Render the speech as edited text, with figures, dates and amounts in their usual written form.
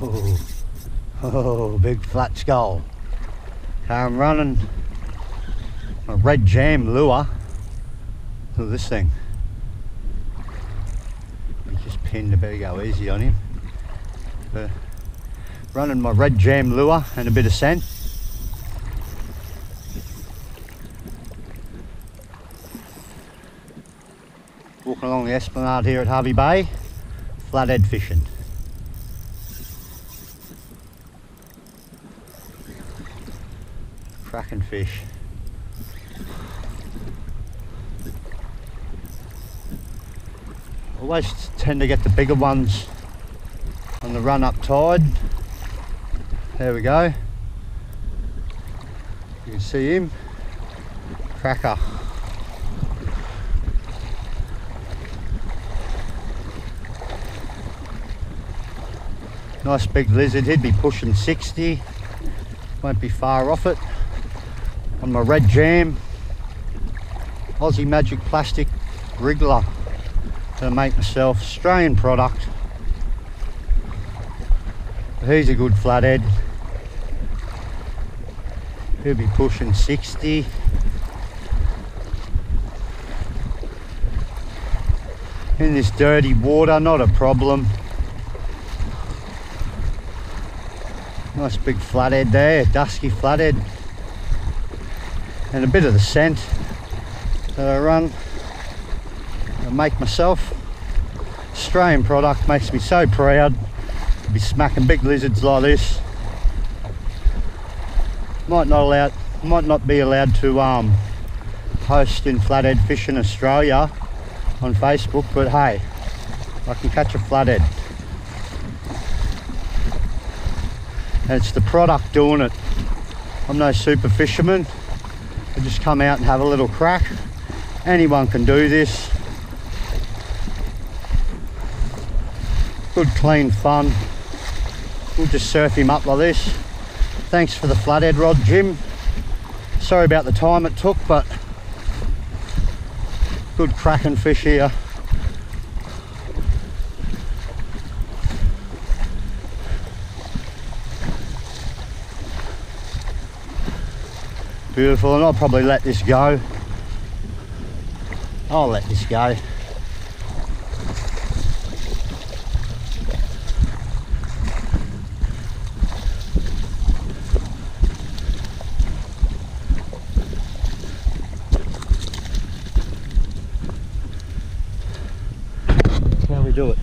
Oh, big flat skull. Okay, I'm running a red jam lure. Look at this thing. He just pinned, I better go easy on him. But running my red jam lure and a bit of scent. Walking along the esplanade here at Harvey Bay, flathead fishing. Cracking fish. Always tend to get the bigger ones on the run up tide. There we go. You can see him. Cracker. Nice big lizard, he'd be pushing 60, won't be far off it. On my red jam, Aussie Magic plastic wriggler to make myself, Australian product. But he's a good flathead. He'll be pushing 60. In this dirty water, not a problem. Nice big flathead there, dusky flathead. And a bit of the scent that I run and make myself. Australian product, makes me so proud to be smacking big lizards like this. Might not be allowed to post in flathead fishing Australia on Facebook, but hey, I can catch a flathead. And it's the product doing it. I'm no super fisherman. I just come out and have a little crack. Anyone can do this. Good clean fun. We'll just surf him up like this. Thanks for the flathead rod, Jim. Sorry about the time it took, but good cracking fish here. Beautiful, and I'll probably let this go. I'll let this go. That's how we do it.